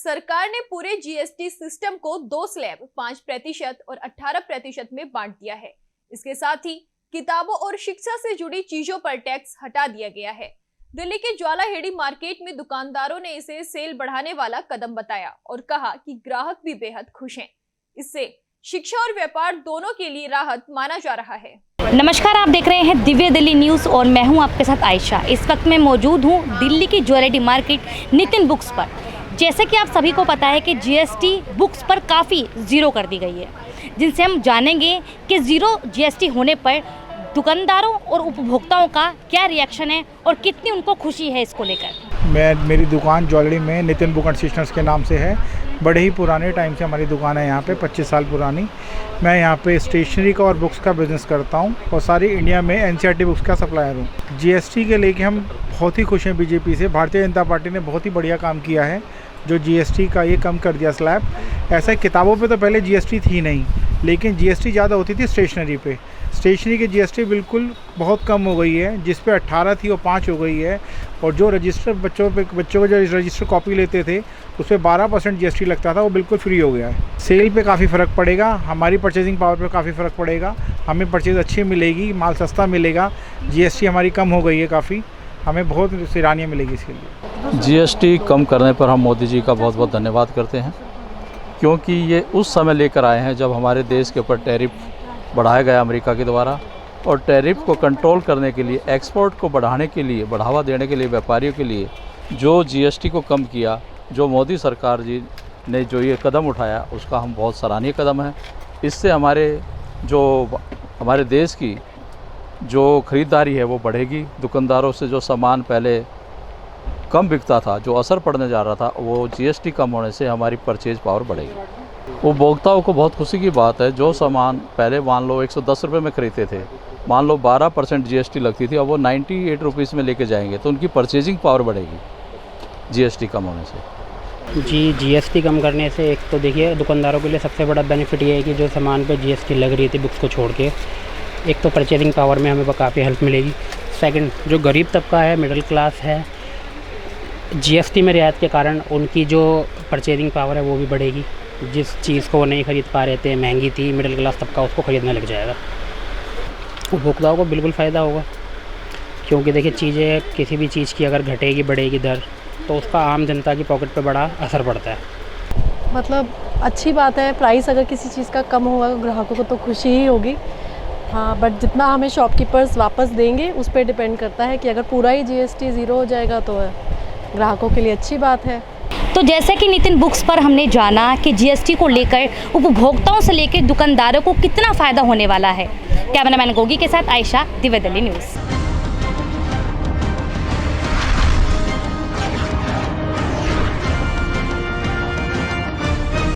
सरकार ने पूरे जीएसटी सिस्टम को 2 स्लैब 5% और 18% में बांट दिया है। इसके साथ ही किताबों और शिक्षा से जुड़ी चीजों पर टैक्स हटा दिया गया है। दिल्ली के ज्वाला हेड़ी मार्केट में दुकानदारों ने इसे सेल बढ़ाने वाला कदम बताया और कहा कि ग्राहक भी बेहद खुश हैं। इससे शिक्षा और व्यापार दोनों के लिए राहत माना जा रहा है। नमस्कार, आप देख रहे हैं दिव्य दिल्ली न्यूज़ और मैं हूं आपके साथ आयशा। इस वक्त मैं मौजूद हूं दिल्ली की ज्वाला हेड़ी मार्केट नितिन बुक्स पर। जैसे कि आप सभी को पता है कि जीएसटी बुक्स पर काफ़ी ज़ीरो कर दी गई है, जिनसे हम जानेंगे कि ज़ीरो जीएसटी होने पर दुकानदारों और उपभोक्ताओं का क्या रिएक्शन है और कितनी उनको खुशी है इसको लेकर। मेरी दुकान ज्वेलरी में नितिन बुक एंड स्टेशनर्स के नाम से है। बड़े ही पुराने टाइम से हमारी दुकान है यहाँ पे, 25 साल पुरानी। मैं यहाँ पे स्टेशनरी का और बुक्स का बिज़नेस करता हूँ और सारी इंडिया में एनसीईआरटी बुक्स का सप्लायर हूँ। जीएसटी के लेके हम बहुत ही खुश हैं बीजेपी से। भारतीय जनता पार्टी ने बहुत ही बढ़िया काम किया है, जो जीएसटी का ये कम कर दिया स्लैब। ऐसा किताबों पे तो पहले जीएसटी थी नहीं, लेकिन जीएसटी ज़्यादा होती थी स्टेशनरी पे। स्टेशनरी की जीएसटी बिल्कुल बहुत कम हो गई है, जिस पे 18 थी वो 5 हो गई है। और जो रजिस्टर बच्चों को जो रजिस्टर कॉपी लेते थे उस पर 12% जीएसटी लगता था, वो बिल्कुल फ्री हो गया है। सेल पे काफ़ी फ़र्क पड़ेगा, हमारी परचेजिंग पावर पे काफ़ी फ़र्क पड़ेगा। हमें परचेज़ अच्छी मिलेगी, माल सस्ता मिलेगा। जीएसटी हमारी कम हो गई है काफ़ी, हमें बहुत सराहनीय मिलेगी इसके लिए। जीएसटी कम करने पर हम मोदी जी का बहुत बहुत धन्यवाद करते हैं, क्योंकि ये उस समय लेकर आए हैं जब हमारे देश के ऊपर टैरिफ बढ़ाया गया अमेरिका के द्वारा। और टैरिफ को कंट्रोल करने के लिए, एक्सपोर्ट को बढ़ाने के लिए, बढ़ावा देने के लिए व्यापारियों के लिए जो जीएसटी को कम किया, जो मोदी सरकार जी ने जो ये कदम उठाया, उसका हम बहुत सराहनीय कदम है। इससे हमारे देश की जो ख़रीदारी है वो बढ़ेगी। दुकानदारों से जो सामान पहले कम बिकता था, जो असर पड़ने जा रहा था, वो जीएसटी कम होने से हमारी परचेज पावर बढ़ेगी। उपभोक्ताओं को बहुत खुशी की बात है। जो सामान पहले मान लो 110 रुपये में खरीदते थे, मान लो 12% जीएसटी लगती थी, अब वो 98 रुपीज़ में लेके जाएंगे, तो उनकी परचेजिंग पावर बढ़ेगी जीएसटी कम होने से। जी, जीएसटी कम करने से एक तो देखिए दुकानदारों के लिए सबसे बड़ा बेनिफिट ये है कि जो सामान पे जीएसटी लग रही थी बुक्स को छोड़ के, एक तो परचेजिंग पावर में हमें काफ़ी हेल्प मिलेगी। सेकंड, जो गरीब तबका है, मिडिल क्लास है, जीएसटी में रियायत के कारण उनकी जो परचेजिंग पावर है वो भी बढ़ेगी। जिस चीज़ को वो नहीं खरीद पा रहे थे, महंगी थी, मिडिल क्लास तबका उसको ख़रीदने लग जाएगा। उपभोक्ताओं को बिल्कुल फ़ायदा होगा, क्योंकि देखिए चीज़ें, किसी भी चीज़ की अगर घटेगी बढ़ेगी दर, तो उसका आम जनता की पॉकेट पे बड़ा असर पड़ता है। मतलब अच्छी बात है, प्राइस अगर किसी चीज़ का कम होगा ग्राहकों को तो खुशी ही होगी। हाँ, बट जितना हमें शॉपकीपर्स वापस देंगे उस पर डिपेंड करता है कि अगर पूरा ही जीएसटी ज़ीरो हो जाएगा तो ग्राहकों के लिए अच्छी बात है। तो जैसे कि नितिन बुक्स पर हमने जाना कि जीएसटी को लेकर उपभोक्ताओं से लेकर दुकानदारों को कितना फ़ायदा होने वाला है। कैमरामैन गोगी के साथ आयशा, दिव्य दिल्ली न्यूज़।